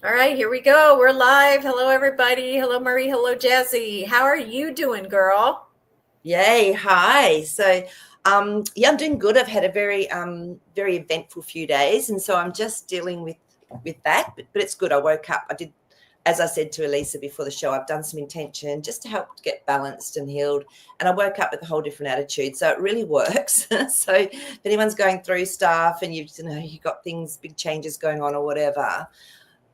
All right, here we go. We're live. Hello, everybody. Hello, Maree. Hello, Jazzy. How are you doing, girl? Yay, hi. Yeah, I'm doing good. I've had a very eventful few days, and so I'm just dealing with that. But it's good. I woke up. I did, as I said to Elisa before the show, I've done some intention just to help get balanced and healed. And I woke up with a whole different attitude, so it really works. So if anyone's going through stuff and you've got things, big changes going on or whatever,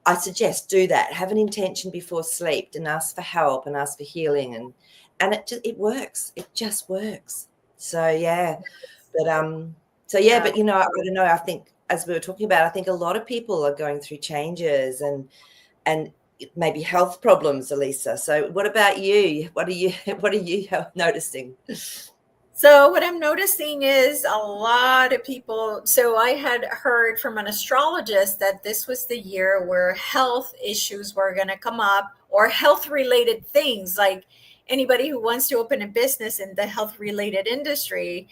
I suggest do that. Have an intention before sleep and ask for help and ask for healing and it works. It just works. So yeah, but Yeah. but I don't know. I think as we were talking about, I think a lot of people are going through changes and maybe health problems, Elisa. So what about you? What are you noticing? So, what I'm noticing is a lot of people. So, I had heard from an astrologist that this was the year where health issues were going to come up or health related things. Like anybody who wants to open a business in the health related industry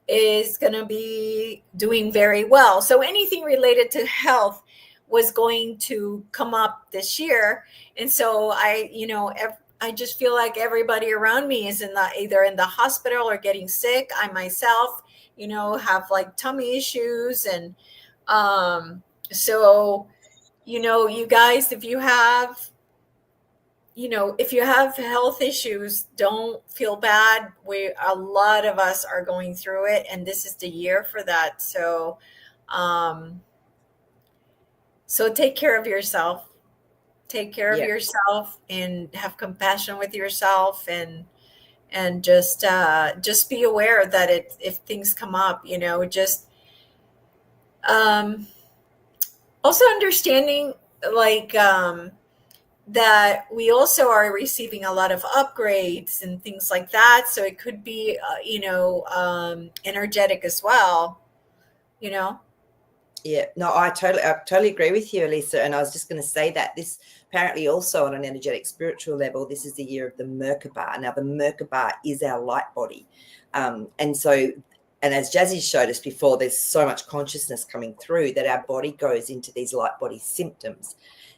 is going to be doing very well. So anything related to health was going to come up this year. And so I just feel like everybody around me is either in the hospital or getting sick. I myself, have like tummy issues. And so, you guys, if you have health issues, don't feel bad. A lot of us are going through it, and this is the year for that. Um, so take care of yourself. Take care of Yeah. yourself, and have compassion with yourself, and just be aware that if things come up, just um, also understanding like that we also are receiving a lot of upgrades and things like that. So it could be, energetic as well, you know? Yeah, no, I totally agree with you, Elisa. And I was just going to say that this apparently also on an energetic spiritual level, this is the year of the Merkaba. Now, the Merkaba is our light body, and as Jazzy showed us before, there's so much consciousness coming through that our body goes into these light body symptoms,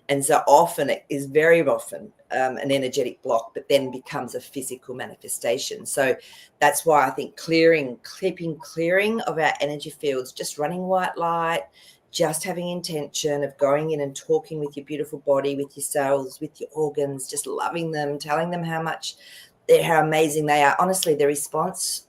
and so often it is very often an energetic block, but then becomes a physical manifestation. So that's why I think keeping clearing of our energy fields, just running white light, just having intention of going in and talking with your beautiful body, with your cells, with your organs, just loving them, telling them how amazing they are. Honestly, the response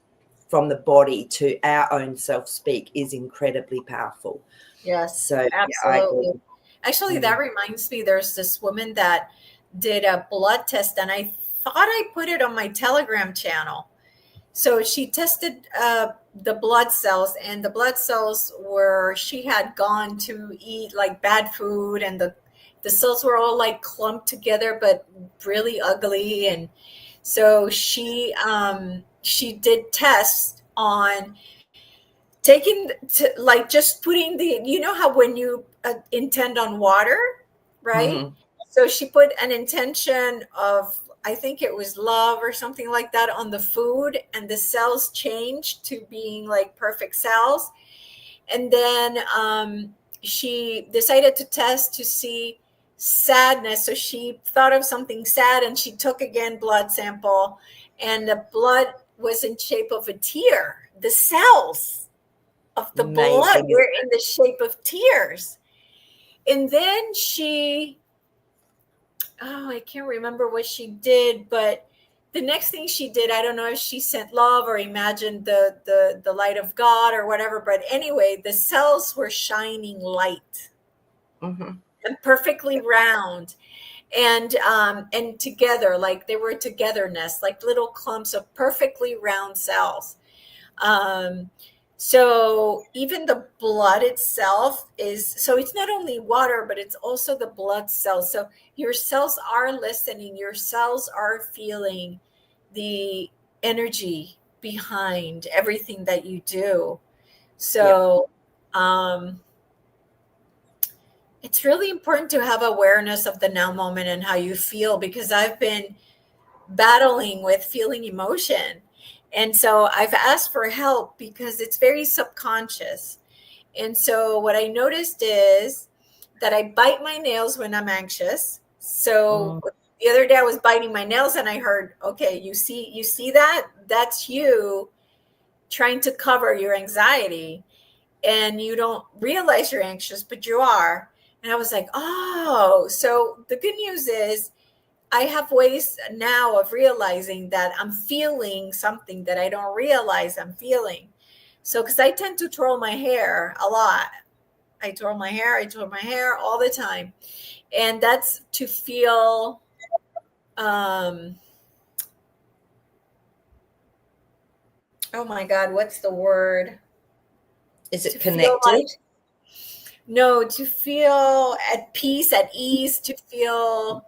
from the body to our own self speak is incredibly powerful. Yes, So yeah, I agree. absolutely. Actually, that Mm. reminds me, there's this woman that did a blood test, and I thought I put it on my Telegram channel. So she tested the blood cells, and the blood cells were, she had gone to eat like bad food, and the cells were all like clumped together, but really ugly. And so she did tests on taking like just putting how when you intend on water, right? Mhm. So she put an intention of, I think it was love or something like that, on the food, and the cells changed to being like perfect cells. And then she decided to test to see sadness. So she thought of something sad, and she took again blood sample, and the blood was in shape of a tear. The cells of the blood Amazing. were in the shape of tears. And then she, oh, I can't remember what she did, but the next thing she did, I don't know if she sent love or imagined the light of God or whatever, but anyway, the cells were shining light Mhm. and perfectly round, and together, like they were togetherness, like little clumps of perfectly round cells. Um, so even the blood itself is, so it's not only water, but it's also the blood cells. So your cells are listening, your cells are feeling the energy behind everything that you do. Yep. So um, it's really important to have awareness of the now moment and how you feel, because I've been battling with feeling emotion. And so I've asked for help because it's very subconscious. And so what I noticed is that I bite my nails when I'm anxious. So Mm. the other day I was biting my nails and I heard, okay, you see that? That's you trying to cover your anxiety, and you don't realize you're anxious, but you are. And I was like, oh, so the good news is I have ways now of realizing that I'm feeling something that I don't realize I'm feeling. So, because I tend to twirl my hair a lot. I twirl my hair all the time. And that's to feel, um, oh my God, what's the word? Is To it feel like, connected? no, to feel at peace, at ease, to feel,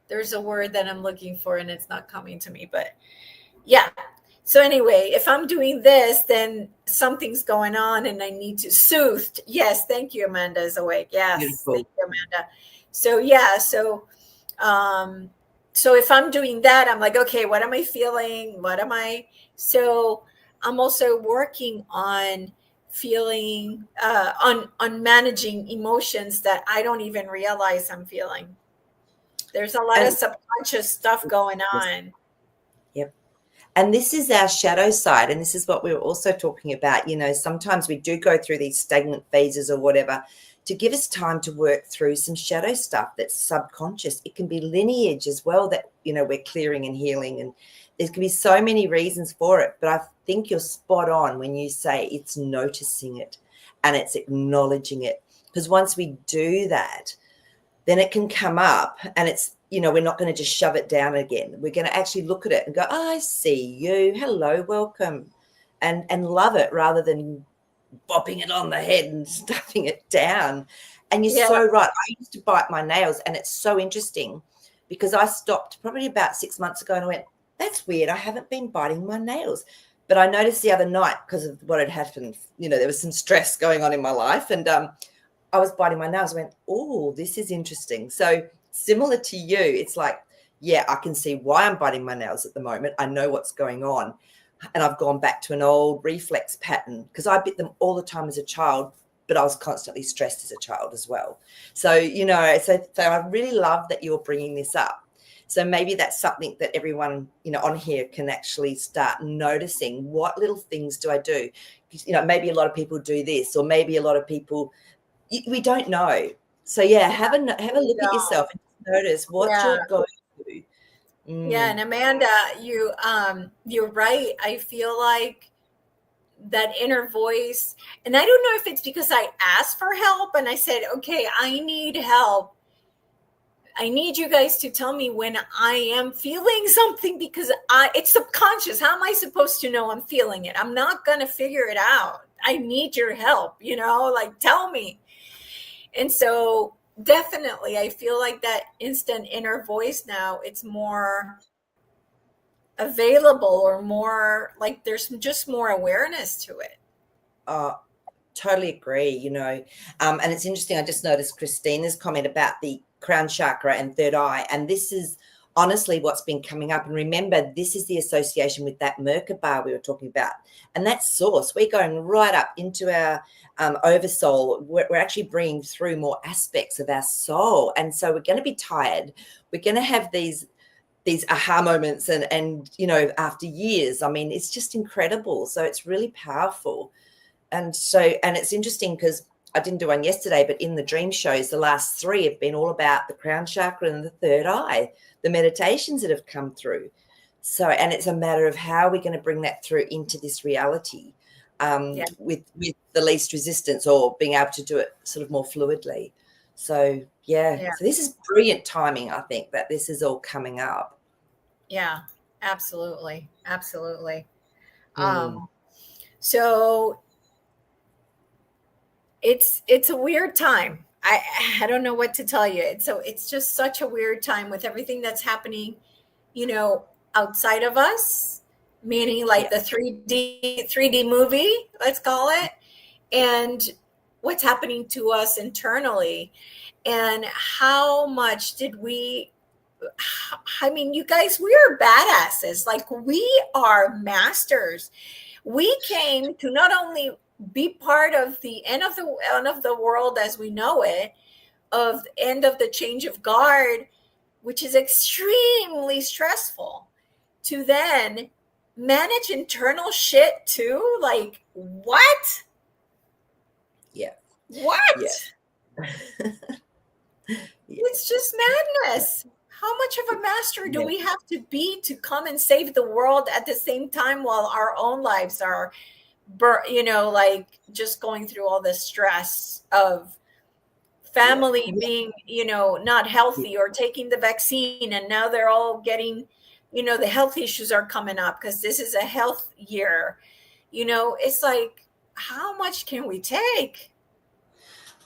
there's a word that I'm looking for and it's not coming to me, but yeah. So anyway, if I'm doing this, then something's going on and I need to soothe. Yes, thank you, Amanda is awake. Yes, thank Beautiful. you, Amanda. So yeah, um so if I'm doing that, I'm like, okay, what am I feeling? What am I? So I'm also working on feeling on managing emotions that I don't even realize I'm feeling. There's a lot of And subconscious stuff going on. yep. And this is our shadow side. And this is what we were also talking about. Sometimes we do go through these stagnant phases or whatever to give us time to work through some shadow stuff that's subconscious. It can be lineage as well that, we're clearing and healing. And there can be so many reasons for it. But I think you're spot on when you say it's noticing it and it's acknowledging it. Because once we do that, then it can come up and it's, we're not going to just shove it down again. We're going to actually look at it and go, oh, I see you. Hello, welcome. And love it rather than bopping it on the head and stuffing it down. And you're Yeah. so right. I used to bite my nails and it's so interesting because I stopped probably about 6 months ago and I went, that's weird. I haven't been biting my nails. But I noticed the other night because of what had happened, there was some stress going on in my life. And I was biting my nails. I went, oh, this is interesting. So similar to you, it's like, yeah, I can see why I'm biting my nails at the moment. I know what's going on. And I've gone back to an old reflex pattern because I bit them all the time as a child, but I was constantly stressed as a child as well. So, so I really love that you're bringing this up. So maybe that's something that everyone, on here can actually start noticing. What little things do I do? Maybe a lot of people do this, or maybe a lot of people, we don't know. So yeah, Yeah. have a look at No. yourself and notice what Yeah. you're going through. Yeah. And Amanda, you're right. I feel like that inner voice, and I don't know if it's because I asked for help and I said, okay, I need help. I need you guys to tell me when I am feeling something because it's subconscious. How am I supposed to know I'm feeling it? I'm not going to figure it out. I need your help, like tell me. And so definitely I feel like that instant inner voice now, it's more available or more like there's just more awareness to it. uh, Totally agree, and it's interesting. I just noticed Christina's comment about the crown chakra and third eye, and this is honestly what's been coming up. And remember, this is the association with that Merkaba we were talking about, and that source. We're going right up into our oversoul. We're actually bringing through more aspects of our soul, and so we're going to be tired. We're going to have these aha moments, and after years, I mean, it's just incredible. So it's really powerful. And it's interesting because I didn't do one yesterday, but in the dream shows, the last three have been all about the crown chakra and the third eye, the meditations that have come through. So, and it's a matter of how we're going to bring that through into this reality, Yeah. with the least resistance, or being able to do it sort of more fluidly. So, yeah. Yeah. So this is brilliant timing, I think, that this is all coming up. Yeah. Absolutely. Absolutely. Mm, Um, so it's a weird time. I don't know what to tell you. It's just such a weird time with everything that's happening, you know, outside of us, meaning like yeah. the 3D movie, let's call it, and what's happening to us internally. And how much did we, I mean, you guys, we are badasses. Like we are masters. We came to not only be part of the end of the world as we know it, of the end of the change of guard, which is extremely stressful, to then manage internal shit too. Like, what? Yeah. Yeah. What? Yeah. It's just madness. How much of a master do Yeah. we have to be to come and save the world at the same time while our own lives are, like just going through all the stress of Yeah. family being, not healthy or taking the vaccine, and now they're all getting, the health issues are coming up because this is a health year. It's like, how much can we take?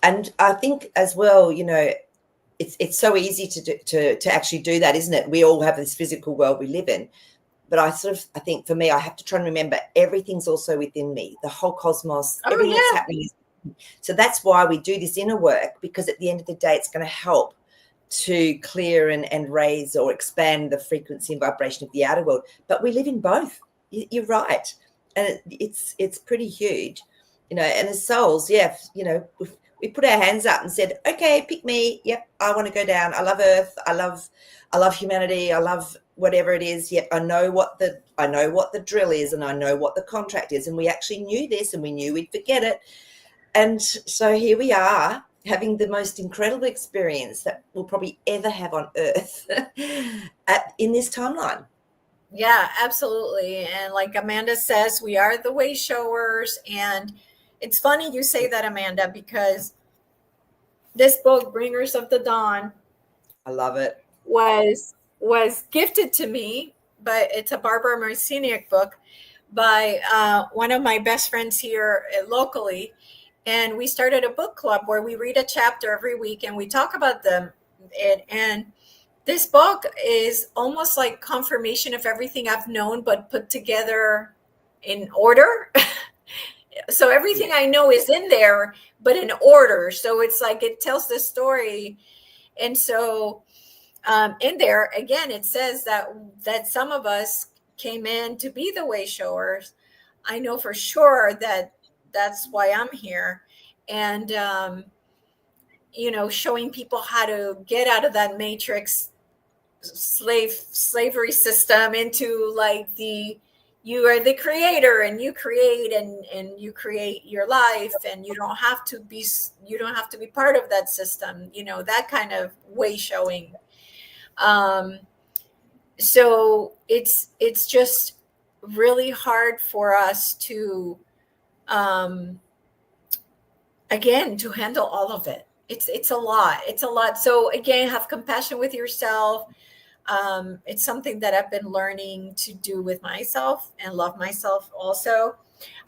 And I think as well, it's so easy to actually do that, isn't it? We all have this physical world we live in. But I think for me, I have to try and remember everything's also within me, the whole cosmos, Oh everything that's yeah. happening. So that's why we do this inner work, because at the end of the day, it's going to help to clear and raise or expand the frequency and vibration of the outer world. But we live in both. You're right. And it's pretty huge, and as souls, yeah, we put our hands up and said, okay, pick me. Yep, I want to go down. I love Earth. I love humanity. I love whatever it is. Yep, I know what the drill is, and I know what the contract is. And we actually knew this, and we knew we'd forget it. And so here we are, having the most incredible experience that we'll probably ever have on Earth in this timeline. Yeah, absolutely. And like Amanda says, we are the way showers. And it's funny you say that, Amanda, because this book, Bringers of the Dawn, I love it. was gifted to me, but it's a Barbara Marciniak book by one of my best friends here locally. And we started a book club where we read a chapter every week and we talk about them. And this book is almost like confirmation of everything I've known, but put together in order. So everything Yeah. I know is in there, but in order. So it's like it tells the story. And so in there, again, it says that some of us came in to be the way showers. I know for sure that that's why I'm here. And, showing people how to get out of that matrix slavery system into like you are the creator and you create and you create your life, and you don't have to be part of that system, that kind of way showing. um so it's just really hard for us to um again to handle all of it. It's a lot. It's a lot. So again, have compassion with yourself. It's something that I've been learning to do with myself and love myself also.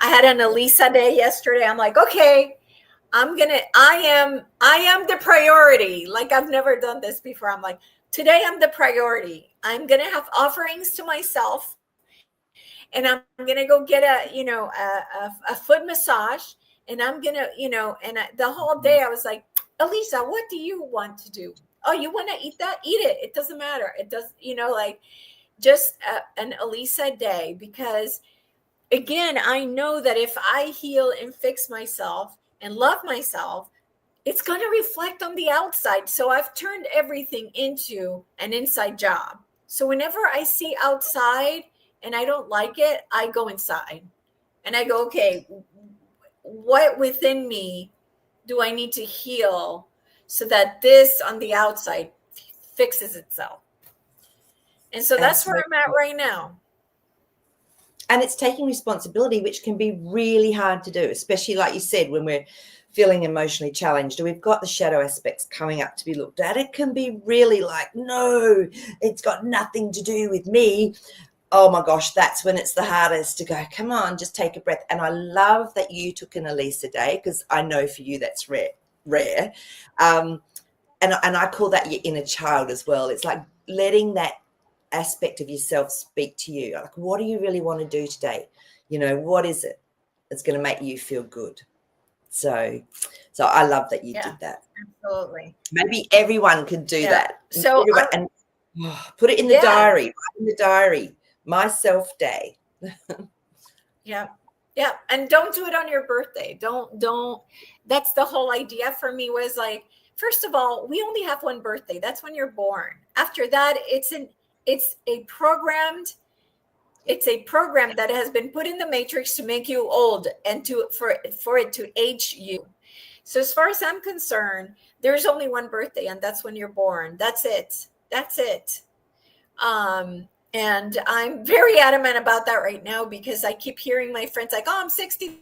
I had an Elisa day yesterday. I'm like, okay, I am the priority. Like, I've never done this before. I'm like, today I'm the priority. I'm gonna have offerings to myself, and I'm gonna go get a foot massage, and I'm gonna, the whole day I was like, Elisa, what do you want to do? Oh, you want to eat that? Eat it. It doesn't matter. It does, like just an Elisa day, because again, I know that if I heal and fix myself and love myself, it's going to reflect on the outside. So I've turned everything into an inside job. So whenever I see outside and I don't like it, I go inside and I go, okay, what within me do I need to heal so that this on the outside fixes itself? And so that's where I'm at Absolutely. right now. And it's taking responsibility, which can be really hard to do, especially like you said, when we're feeling emotionally challenged or we've got the shadow aspects coming up to be looked at. It can be really like, no, it's got nothing to do with me. Oh my gosh, that's when it's the hardest to go, come on, just take a breath. And I love that you took an Elisa day, because I know for you that's rare. And I call that your inner child as well. It's like letting that aspect of yourself speak to you. Like, what do you really want to do today? What is it that's going to make you feel good? So I love that you Yeah, did that. absolutely. Maybe everyone could do Yeah. that. So, And put it in the yeah, diary. Write in the diary, my self day. yeah. Yeah, and don't do it on your birthday. Don't. That's the whole idea for me was like, first of all, we only have one birthday. That's when you're born. After that, it's a programmed it's a program that has been put in the matrix to make you old and for it to age you. So as far as I'm concerned, there's only one birthday, and that's when you're born. That's it. That's it. And I'm very adamant about that right now because I keep hearing my friends like, "Oh, I'm 60."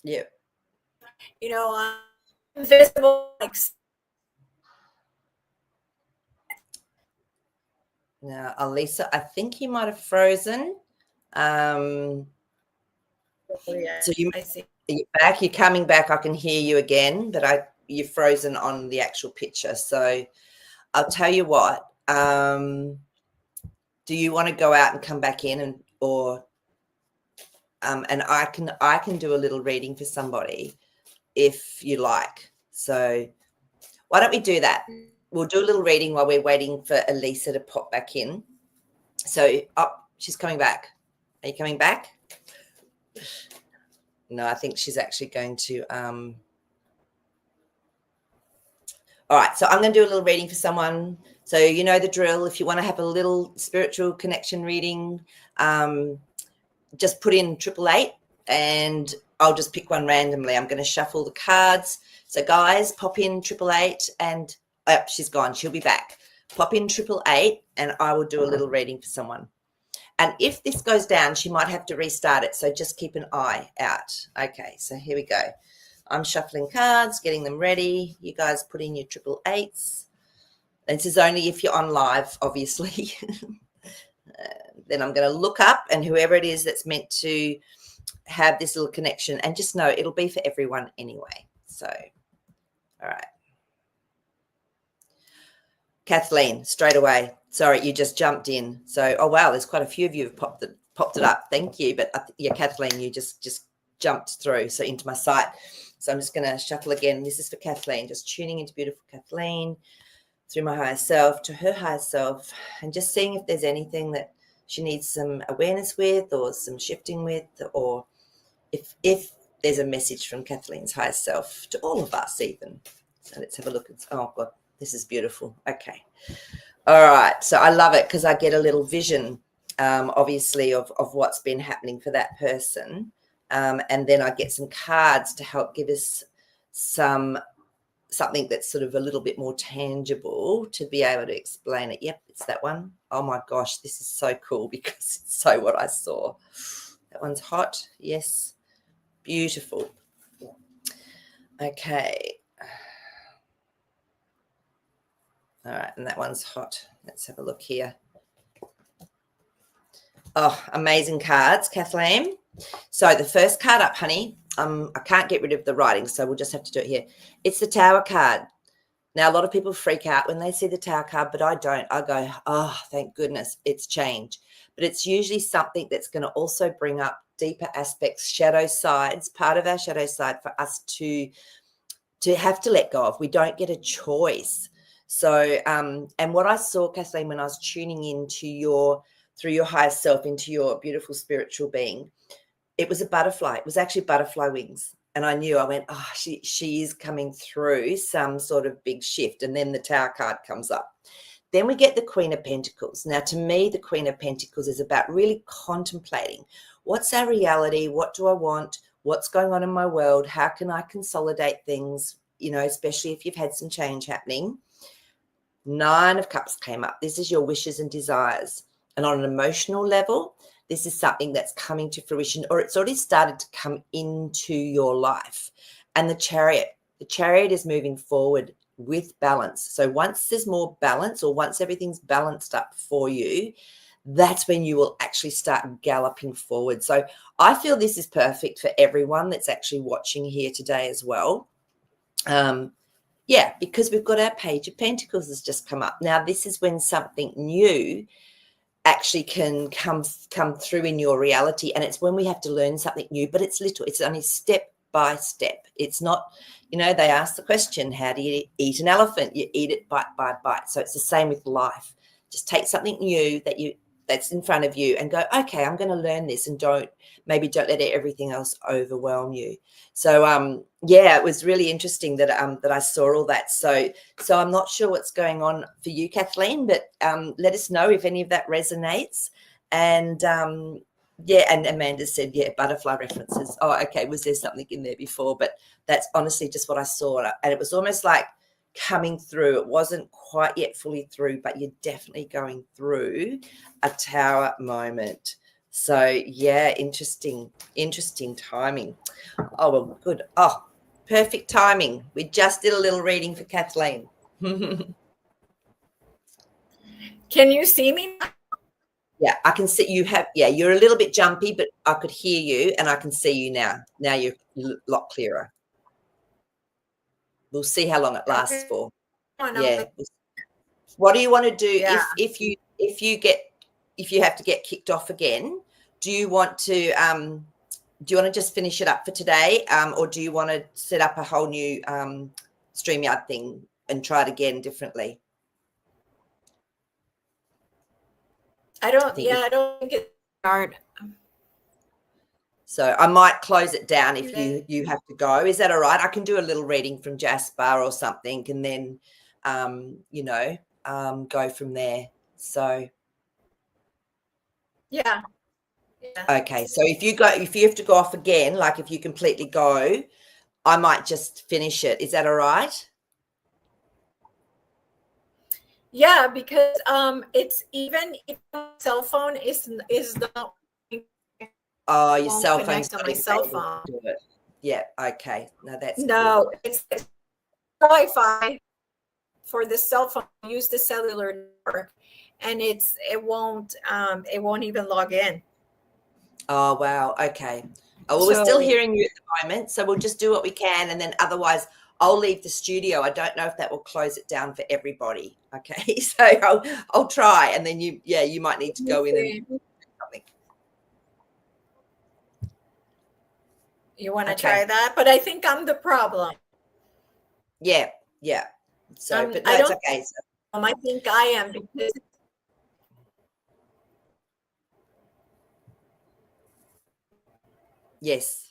Yeah. I'm invisible. Like, Now, Elisa, I think you might have frozen. Um, oh, yeah, so I see. you're back. You're coming back. I can hear you again, but you're frozen on the actual picture. So I'll tell you what. Do you want to go out and come back in, and I can do a little reading for somebody if you like. So why don't we do that? We'll do a little reading while we're waiting for Elisa to pop back in. So, she's coming back. Are you coming back? No, I think she's actually going to. All right, so I'm going to do a little reading for someone. So you know the drill. If you want to have a little spiritual connection reading, just put in 888 and I'll just pick one randomly. I'm going to shuffle the cards. So guys, pop in 888 and she's gone. She'll be back. Pop in 888 and I will do a little reading for someone. And if this goes down, she might have to restart it. So just keep an eye out. Okay, so here we go. I'm shuffling cards, getting them ready. You guys put in your 888s. This is only if you're on live, obviously. Then I'm going to look up, and whoever it is that's meant to have this little connection, and just know it'll be for everyone anyway. So, all right. Kathleen, straight away. Sorry, you just jumped in. So, oh wow, there's quite a few of you have popped it up. Thank you. But yeah, Kathleen, you just jumped through into my sight. So I'm just going to shuffle again. This is for Kathleen. Just tuning into beautiful Kathleen through my higher self to her higher self, and just seeing if there's anything that she needs some awareness with, or some shifting with, or if there's a message from Kathleen's higher self to all of us even. So let's have a look. Oh God, this is beautiful. Okay. All right. So I love it because I get a little vision, obviously, of what's been happening for that person. And then I get some cards to help give us something that's sort of a little bit more tangible to be able to explain it. Yep, it's that one. Oh my gosh, this is so cool because it's so what I saw. That one's hot. Yes. Beautiful. Okay. All right, and that one's hot. Let's have a look here. Oh, amazing cards, Kathleen. So the first card up, honey, I can't get rid of the writing, so we'll just have to do it here. It's the Tower card. Now, a lot of people freak out when they see the Tower card, but I don't. I go, oh, thank goodness, it's change. But it's usually something that's going to also bring up deeper aspects, shadow sides, part of our shadow side for us to have to let go of. We don't get a choice. So, and what I saw, Kathleen, when I was tuning into through your higher self, into your beautiful spiritual being, it was a butterfly. It was actually butterfly wings. And I knew, I went, oh, she is coming through some sort of big shift. And then the Tower card comes up. Then we get the Queen of Pentacles. Now, to me, the Queen of Pentacles is about really contemplating what's our reality? What do I want? What's going on in my world? How can I consolidate things, especially if you've had some change happening? 9 of Cups came up. This is your wishes and desires. And on an emotional level, this is something that's coming to fruition, or it's already started to come into your life. And the Chariot is moving forward with balance. So once there's more balance, or once everything's balanced up for you, that's when you will actually start galloping forward. So I feel this is perfect for everyone that's actually watching here today as well. Yeah, because we've got our Page of Pentacles has just come up. Now, this is when something new actually can come through in your reality, and it's when we have to learn something new, but it's only step by step. It's not, they ask the question, how do you eat an elephant? You eat it bite by bite. So it's the same with life. Just take something new that you that's in front of you and go, okay, I'm going to learn this, and don't let everything else overwhelm you. So yeah, it was really interesting that that I saw all that. So I'm not sure what's going on for you, Kathleen, but let us know if any of that resonates. And yeah, and Amanda said, yeah, butterfly references. Oh, okay, was there something in there before? But that's honestly just what I saw, and it was almost like coming through. It wasn't quite yet fully through, but you're definitely going through a tower moment. So yeah, interesting timing. Oh, well, good. Oh, perfect timing. We just did a little reading for Kathleen. Can you see me? Yeah, I can see you have, yeah, you're a little bit jumpy, but I could hear you and I can see you now. Now you're a lot clearer. We'll see how long it lasts Okay. for. I'm Yeah. What do you want to do yeah. if you have to get kicked off again? Do you want to just finish it up for today, or do you want to set up a whole new StreamYard thing and try it again differently? I don't think it's hard. So I might close it down if you have to go. Is that all right? I can do a little reading from Jasper or something, and then go from there. So Yeah. okay. So if you have to go off again, like if you completely go, I might just finish it. Is that all right? Yeah, because it's even if my cell phone is not. Oh, your won't cell phone's connect on not my even cell able phone. to do it. Yeah. Okay. No, that's cool. No, it's Wi-Fi for the cell phone. Use the cellular network, and it won't even log in. Oh, wow. Okay. Oh, well, we're still So hearing you at the moment, so we'll just do what we can, and then otherwise I'll leave the studio. I don't know if that will close it down for everybody. Okay. So I'll try, and then you might need to go in and do something. you want to Okay. try that? But I think I'm the problem. Yeah. Yeah. So, but no, I it's don't. okay. So, I think I am because yes.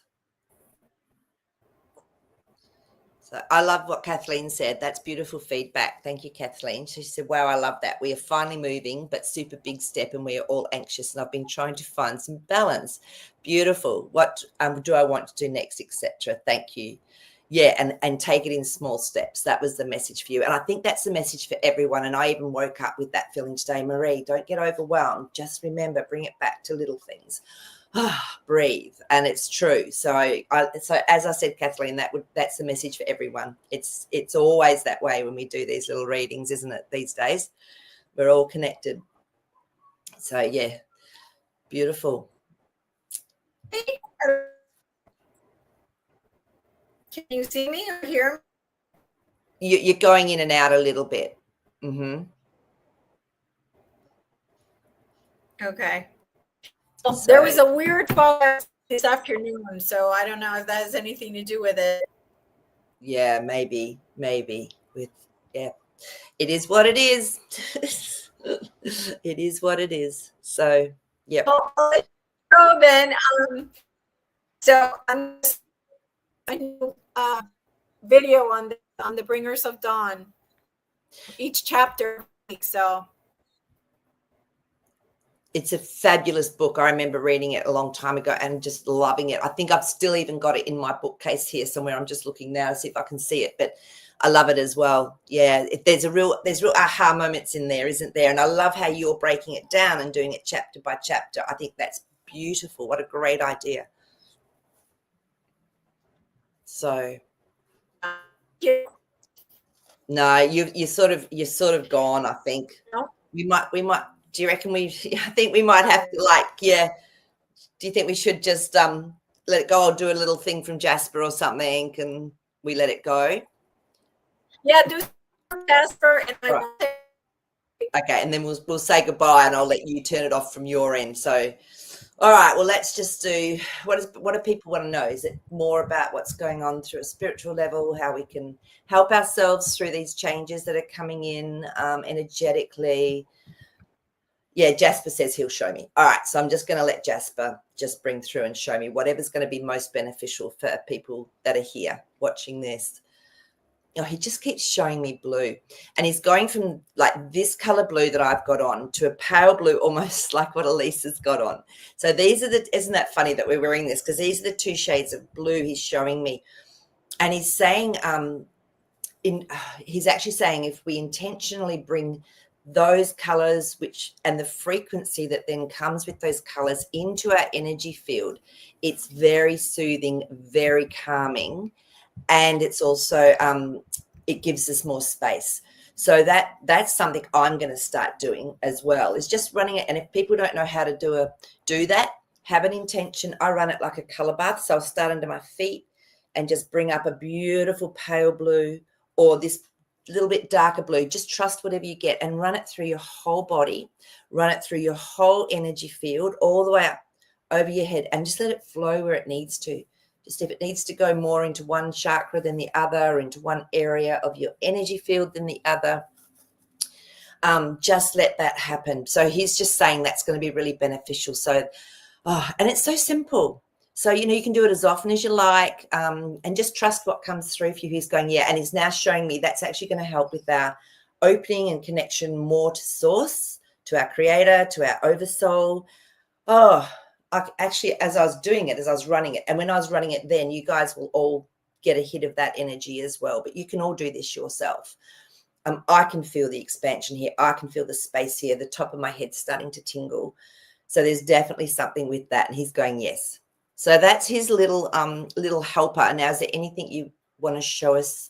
So I love what Kathleen said. That's beautiful feedback. Thank you, Kathleen. She said, wow, I love that. We are finally moving, but super big step, and we are all anxious. And I've been trying to find some balance. Beautiful. What do I want to do next, etc. Thank you. Yeah, and take it in small steps. That was the message for you. And I think that's the message for everyone. And I even woke up with that feeling today. Maree, don't get overwhelmed. Just remember, bring it back to little things. Breathe. And it's true. So as I said, Kathleen, that's the message for everyone. It's always that way when we do these little readings, isn't it? These days we're all connected. So yeah, beautiful. can you see me or hear me? You're going in and out a little bit. Okay. Well, there was a weird fire this afternoon, so I don't know if that has anything to do with it. Yeah, maybe with it is what it is. It is what it is. So yeah. So then, so I'm a new video on the Bringers of Dawn. Each chapter, so it's a fabulous book. I remember reading it a long time ago and just loving it. I think I've still even got it in my bookcase here somewhere. I'm just looking now to see if I can see it, but I love it as well. Yeah, there's real aha moments in there, isn't there? And I love how you're breaking it down and doing it chapter by chapter. I think that's beautiful. What a great idea. So no, you're sort of gone, I think. No? We might do you reckon I think we might have to do you think we should just let it go or do a little thing from Jasper or something, and we let it go? Yeah, do Jasper and I Right. Okay, and then we'll say goodbye, and I'll let you turn it off from your end. So all right, well, let's just do what do people want to know? Is it more about what's going on through a spiritual level, how we can help ourselves through these changes that are coming in energetically? Yeah, Jasper says he'll show me. All right, so I'm just going to let Jasper just bring through and show me whatever's going to be most beneficial for people that are here watching this. Oh, he just keeps showing me blue, and he's going from like this color blue that I've got on to a pale blue, almost like what Elisa's got on. So these are isn't that funny that we're wearing this? Because these are the two shades of blue he's showing me. And he's saying, he's actually saying if we intentionally bring those colors and the frequency that then comes with those colors into our energy field, it's very soothing, very calming, and it's also it gives us more space. So that's something I'm going to start doing as well, is just running it. And if people don't know how to do that, have an intention. I run it like a color bath. So I'll start under my feet and just bring up a beautiful pale blue or this little bit darker blue. Just trust whatever you get and run it through your whole body, run it through your whole energy field, all the way up over your head, and just let it flow where it needs to. Just if it needs to go more into one chakra than the other, into one area of your energy field than the other, just let that happen. So he's just saying that's going to be really beneficial. So, and it's so simple. So, you can do it as often as you like, and just trust what comes through for you. He's going, yeah, and he's now showing me that's actually going to help with our opening and connection more to source, to our creator, to our oversoul. Actually, as I was doing it, as I was running it, and when I was running it then, you guys will all get a hit of that energy as well. But you can all do this yourself. I can feel the expansion here. I can feel the space here. The top of my head starting to tingle. So there's definitely something with that. And he's going, yes. So that's his little helper. Now, is there anything you want to show us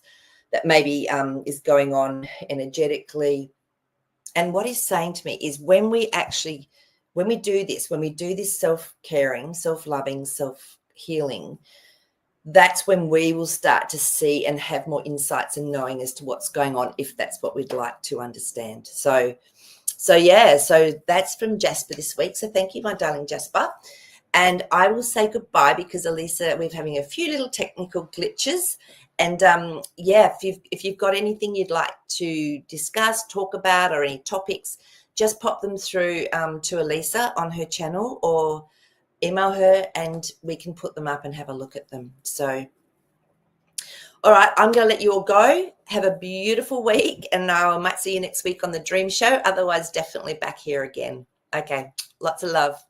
that maybe is going on energetically? And what he's saying to me is when we do this self-caring, self-loving, self-healing, that's when we will start to see and have more insights and knowing as to what's going on, if that's what we'd like to understand. So that's from Jasper this week. So thank you, my darling Jasper. And I will say goodbye because Elisa, we're having a few little technical glitches. And if you've got anything you'd like to discuss, talk about, or any topics, just pop them through to Elisa on her channel or email her and we can put them up and have a look at them. So, all right, I'm going to let you all go. Have a beautiful week, and I might see you next week on the Dream Show. Otherwise, definitely back here again. Okay, lots of love.